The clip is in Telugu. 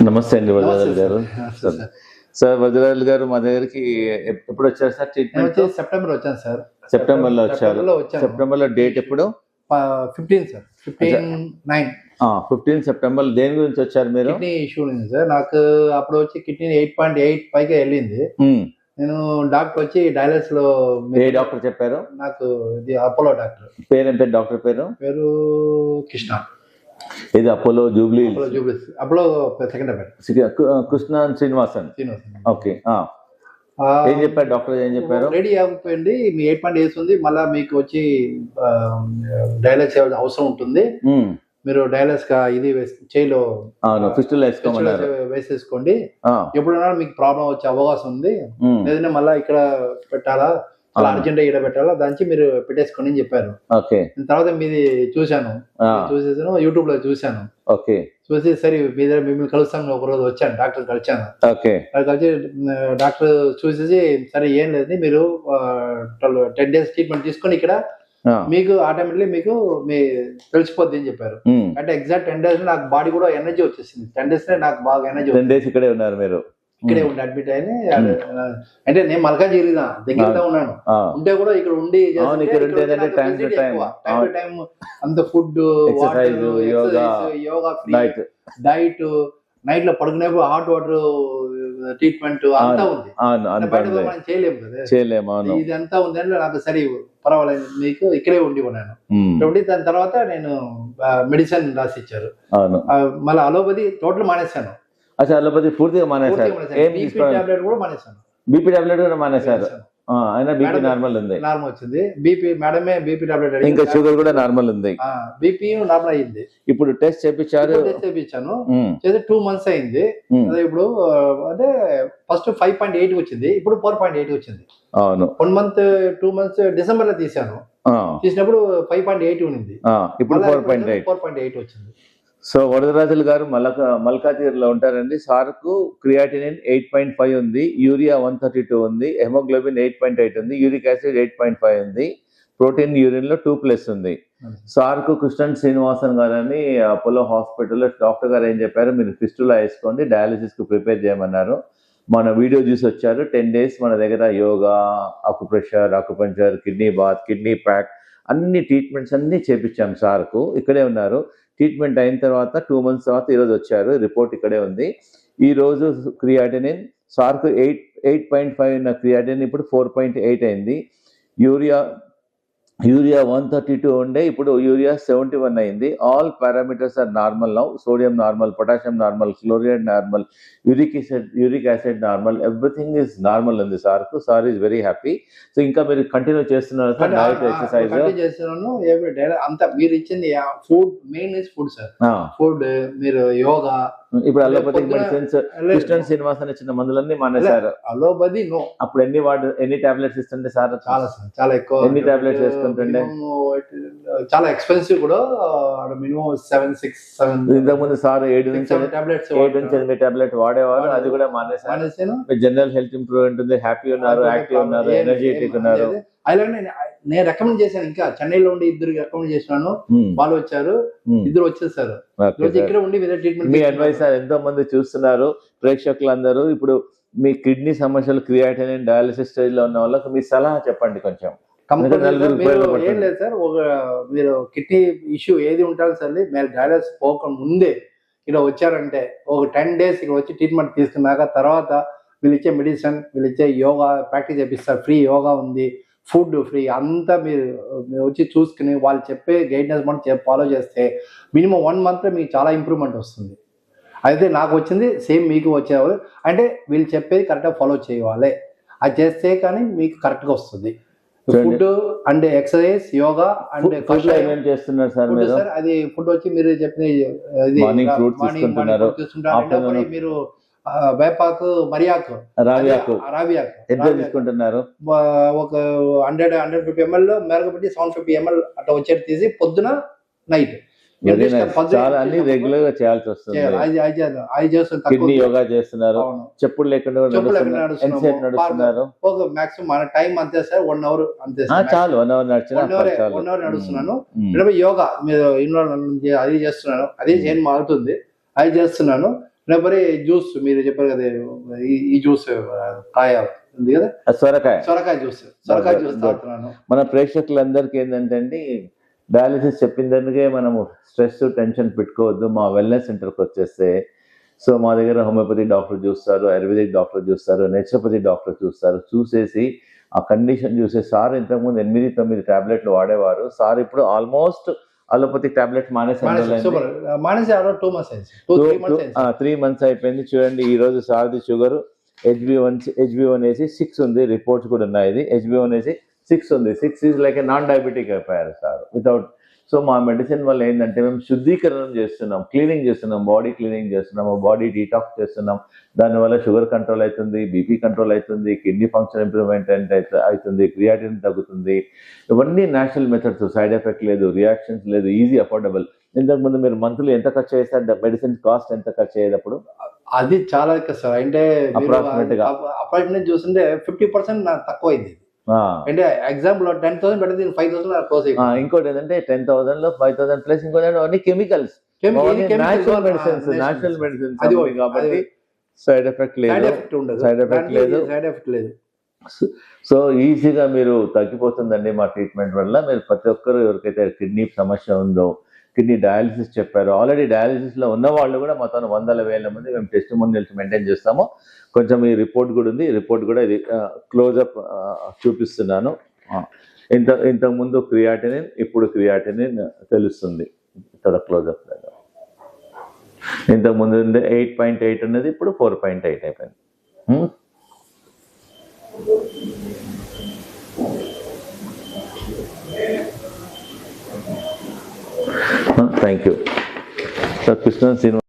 నమస్తే అండి వజ్రరాజు గారు. సార్ వజ్రరాజు గారు మా దగ్గరికి ఎప్పుడు వచ్చారు సార్? ట్రీట్మెంట్ సెప్టెంబర్ వచ్చాను సార్. సెప్టెంబర్ లో వచ్చారు. సెప్టెంబర్ లో డేట్ ఎప్పుడు? 15 సార్. 15 సెప్టెంబర్. దేని గురించి వచ్చారు మీరు? కిడ్నీ ఇష్యూ ఉంది సార్ నాకు. అప్పుడు వచ్చి కిడ్నీ 8.8 పైగా వెళ్ళింది. నేను డాక్టర్ వచ్చి డయాలసిస్ లో. ఏ డాక్టర్ చెప్పారు? నాకు ఇది అపోలో డాక్టర్. పేరు డాక్టర్ పేరు కృష్ణ. ఇది Apollo Jubilee Apollo second Krishna Srinivasan. Okay. ఏం చెప్పారు డాక్టర్? ఏం చెప్పారు? రెడీ అయిపోయింది, మీ 8.8 ఉంది, మళ్ళీ మీకు వచ్చి డయాలసిస్ అవసరం ఉంటుంది, మీరు డయాలసిస్ ఇది చేయిలో వేసేసుకోండి, ఎప్పుడైనా మీకు ప్రాబ్లం వచ్చే అవకాశం ఉంది, లేదంటే మళ్ళీ ఇక్కడ పెట్టాలా, అలా అర్జెంట్ ఇక్కడ పెట్టాలా, దానికి మీరు పెట్టేసుకోండి అని చెప్పారు. తర్వాత మీది చూసాను, యూట్యూబ్ లో చూసాను. చూసి సరే మీ దగ్గర మిమ్మల్ని కలుస్తాను ఒక రోజు వచ్చాను, డాక్టర్ కలిసాను. కలిసి డాక్టర్ చూసేసి సరే ఏం లేదు, మీరు 10 days ట్రీట్మెంట్ తీసుకొని ఇక్కడ మీకు ఆటోమేటిక్లీ మీకు తెలిసిపోద్ది అని చెప్పారు. అంటే ఎగ్జాక్ట్ 10 days నాకు బాడీ కూడా ఎనర్జీ వచ్చేసింది. 10 days నాకు బాగా ఎనర్జీ. 10 days ఇక్కడే ఉన్నారు మీరు? ఇక్కడే ఉండి అడ్మిట్ అయ్యి, అంటే నేను మల్కాజ్గిరి దగ్గరగా ఉన్నాను, ఉంటే కూడా ఇక్కడ ఉండి టైం అంత ఫుడ్, యోగా, డైట్, నైట్ లో పడుకునేప్పుడు హాట్ వాటర్ ట్రీట్మెంట్ అంతా ఉంది. మనం చేయలేము కదా, ఇది అంతా ఉంది అంటే నాకు సరే పర్వాలేదు, మీకు ఇక్కడే ఉండి ఉన్నాను. ఉండి దాని తర్వాత నేను మెడిసిన్ రాసి ఇచ్చారు. మళ్ళీ అలోపతి టోటల్ మానేశాను. అలోపతి పూర్తిగా మానేశారు. బీపీ టాబ్లెట్ కూడా మానేశాను. బీపీ టాబ్లెట్ కూడా మానేశారు. అయినా బీపీ నార్మల్ ఉంది. నార్మల్ వచ్చింది బీపీ. మేడమే బీపీ టాబ్లెట్, ఇంకా షుగర్ కూడా నార్మల్ ఉంది. బీపీ నార్మల్ అయింది. ఇప్పుడు టెస్ట్ చేయించారు? చేయించాను, చేసి 2 months అయింది. ఇప్పుడు అదే ఫస్ట్ 5.8 వచ్చింది, ఇప్పుడు 4.8 వచ్చింది. అవును, 1 month 2 months డిసెంబర్ లో తీసాను. తీసినప్పుడు 5.8 ఉంది, ఇప్పుడు 4.8 వచ్చింది. సో వరదరాజులు గారు మల్కాజ్గిరిలో ఉంటారండి. సార్కు క్రియాటినిన్ 8.5 ఉంది, యూరియా 132 ఉంది, హెమోగ్లోబిన్ 8.8 ఉంది, యూరిక్ యాసిడ్ 8.5 ఉంది, ప్రోటీన్ యూరిన్ లో 2+ ఉంది. సార్కు కృష్ణన్ శ్రీనివాసన్ గారు అని అపోలో హాస్పిటల్లో డాక్టర్ గారు ఏం చెప్పారు, మీరు ఫిస్టులా వేసుకోండి, డయాలసిస్ కు ప్రిపేర్ చేయమన్నారు. మన వీడియో చూసి వచ్చారు. 10 days మన దగ్గర yoga, acupuncture, kidney bath, kidney pack, అన్ని ట్రీట్మెంట్స్ అన్ని చేపించాం. సార్కు ఇక్కడే ఉన్నారు. ట్రీట్మెంట్ అయిన తర్వాత 2 months తర్వాత ఈరోజు వచ్చారు. రిపోర్ట్ ఇక్కడే ఉంది. ఈ రోజు క్రియాటినిన్ సార్కు 8.5 ఉన్న క్రియాటినిన్ ఇప్పుడు 4.8 అయింది. యూరియా 132 ఉండే, ఇప్పుడు యూరియా 71 అయింది. All parameters are normal now. Sodium normal, potassium normal, chloride normal, uric acid normal, everything is normal ఉంది సార్కు. Sir is very happy. So ఇంకా మీరు కంటిన్యూ చేస్తున్నారు సార్ డైట్, ఎక్సర్సైజ్? చేస్తున్నాను. అంతా మీరు ఇచ్చింది food, main is food sir. Food, మీరు యోగా, ఇప్పుడు అలోపతిక్ మెడిసిన్స్ కృష్ణన్ శ్రీనివాసన్ ఇచ్చిన మందులన్నీ మానేశారు. Allopathy no. అప్పుడు ఎన్ని టాబ్లెట్స్ ఇస్తుండే సార్? చాలా ఎక్కువ. ఎన్ని టాబ్లెట్స్ వేసుకుంటుండే? చాలా ఎక్స్పెన్సివ్ కూడా, మినిమం 7-6-7. ఇంతకుముందు సార్ 7-8 టాబ్లెట్ వాడేవారు, అది కూడా మానేశాను. జనరల్ హెల్త్ ఇంప్రూవ్ ఉంటుంది, హ్యాపీ ఉన్నారు, యాక్టివ్ ఉన్నారు, ఎనర్జెటిక్ ఉన్నారు. అలాగే నేను రికమెండ్ చేశాను, ఇంకా చెన్నైలో ఉండి 2 రికమెండ్ చేసినాను, వాళ్ళు వచ్చారు, 2 వచ్చేసారు. ఇక్కడ ఉండి ట్రీట్మెంట్. మీ అడ్వైస్ ఎంతో మంది చూస్తున్నారు ప్రేక్షకులందరూ. ఇప్పుడు మీ కిడ్నీ సమస్యలు, క్రియాటినిన్, డయాలసిస్ స్టేజ్ లో ఉన్న వాళ్ళకి మీ సలహా చెప్పండి కొంచెం. ఏం లేదు సార్, మీరు కిడ్నీ ఇష్యూ ఏది ఉంటారు సార్, మీరు డయాలసిస్ పోక ముందే ఇలా వచ్చారంటే ఒక 10 days ఇక్కడ వచ్చి ట్రీట్మెంట్ తీసుకున్నాక తర్వాత వీళ్ళు ఇచ్చే మెడిసిన్, వీళ్ళు ఇచ్చే యోగా ప్రాక్టీస్ చేపిస్తారు, ఫ్రీ యోగా ఉంది, ఫుడ్ ఫ్రీ, అంతా మీరు వచ్చి చూసుకుని వాళ్ళు చెప్పే గైడెన్స్ మనం ఫాలో చేస్తే మినిమం 1 month మీకు చాలా ఇంప్రూవ్మెంట్ వస్తుంది. అయితే నాకు వచ్చింది సేమ్ మీకు వచ్చేవాళ్ళు, అంటే వీళ్ళు చెప్పేది కరెక్ట్గా ఫాలో చేయాలి, అది చేస్తే కానీ మీకు కరెక్ట్గా వస్తుంది. Food and exercise, yoga and చేస్తున్నారు సార్. అది ఫుడ్ వచ్చి మీరు చెప్పిన మీరు వేపాకు, మరియాకు, రావియాకు తీసుకుంటున్నారు. ఒక 100-150 ml మెరగబెట్టి 750 ml అట్లా వచ్చేది తీసి పొద్దున నైట్ రెగ్యులర్ గా చేయాల్సి వస్తుంది. కిడ్నీ యోగా చేస్తున్నారు, చెప్పులు లేకుండా నడుస్తున్నారు. ఒక మాక్సిమం మన టైం అంతే సార్, 1 hour అంతే చాలు. 1 hour నడుస్తున్నాను. యోగా మీరు అది చేస్తున్నాను, అదే చేయడం మారుతుంది. అవి చేస్తున్నాను. మరి జ్యూస్ మీరు చెప్పారు కదా, ఈ జ్యూస్ కాయ ఉంది కదా, సొరకాయ జ్యూస్ తాగుతున్నాను. మన ప్రేక్షకులందరికీ ఏంటంటే అండి, డయాలిసిస్ చెప్పిన దానికే మనము స్ట్రెస్ టెన్షన్ పెట్టుకోవద్దు. మా వెల్నెస్ సెంటర్కి వచ్చేస్తే సో మా దగ్గర హోమియోపతి డాక్టర్ చూస్తారు, ఆయుర్వేదిక్ డాక్టర్ చూస్తారు, నేచురోపతి డాక్టర్ చూస్తారు. చూసేసి ఆ కండిషన్ చూసే సార్ ఇంతకుముందు 8-9 టాబ్లెట్లు వాడేవారు. సార్ ఇప్పుడు ఆల్మోస్ట్ అలోపతిక్ టాబ్లెట్ మానేసి 3 months అయిపోయింది. చూడండి ఈ రోజు సార్ది షుగర్ HbA1c 6 ఉంది, రిపోర్ట్స్ కూడా ఉన్నాయి. ఇది HbA1c 6 ఉంది. 6 is like A non diabetic అయిపోయారు సార్ వితౌట్. సో మా మెడిసిన్ వల్ల ఏంటంటే మేము శుద్ధీకరణం చేస్తున్నాం, క్లీనింగ్ చేస్తున్నాం, బాడీ క్లీనింగ్ చేస్తున్నాము, బాడీ డీటాక్స్ చేస్తున్నాం. దానివల్ల షుగర్ కంట్రోల్ అవుతుంది, బీపీ కంట్రోల్ అవుతుంది, కిడ్నీ ఫంక్షన్ ఇంప్రూవ్మెంట్ అవుతుంది, క్రియాటిన్ తగ్గుతుంది. ఇవన్నీ న్యాచురల్ మెథడ్స్, సైడ్ ఎఫెక్ట్ లేదు, రియాక్షన్స్ లేదు, ఈజీ అఫోర్డబుల్. ఇంతకుముందు మీరు మంత్లీ ఎంత ఖర్చు చేస్తారు, మెడిసిన్ కాస్ట్ ఎంత ఖర్చు అయ్యేటప్పుడు? అది చాలా సార్, అంటే అపార్ట్మెంట్ చూస్తుంటే 50% నాకు తక్కువ అయింది. అంటే ఎగ్జాంపుల్ 10,000 పెడితే 5,000 క్లోజ్ అయిపోయింది. ఇంకోటి ఏంటంటే 10,000 లో 5,000 ప్లస్ ఇంకోటి అన్ని కెమికల్స్, న్యాచురల్ మెడిసిన్స్ కాబట్టి సైడ్ ఎఫెక్ట్ లేదు. సో ఈజీగా మీరు తగ్గిపోతుందండి మా ట్రీట్మెంట్ వల్ల. మీరు ప్రతి ఒక్కరు ఎవరికైతే కిడ్నీ సమస్య ఉందో, కిడ్నీ డయాలిసిస్ చెప్పారు, ఆల్రెడీ డయాలిసిస్లో ఉన్న వాళ్ళు కూడా మొత్తం 100,000 మంది మేము టెస్టిమోనియల్స్ మెయింటైన్ చేస్తాము. కొంచెం ఈ రిపోర్ట్ కూడా ఉంది, ఈ రిపోర్ట్ కూడా ఇది క్లోజప్ చూపిస్తున్నాను. ఇంతకుముందు క్రియాటినిన్, ఇప్పుడు క్రియాటినిన్ తెలుస్తుంది ఇక్కడ క్లోజప్. ఇంతకుముందు 8.8 ఉన్నది, ఇప్పుడు 4.8 అయిపోయింది. Thank you sir. Krishna Srinivas.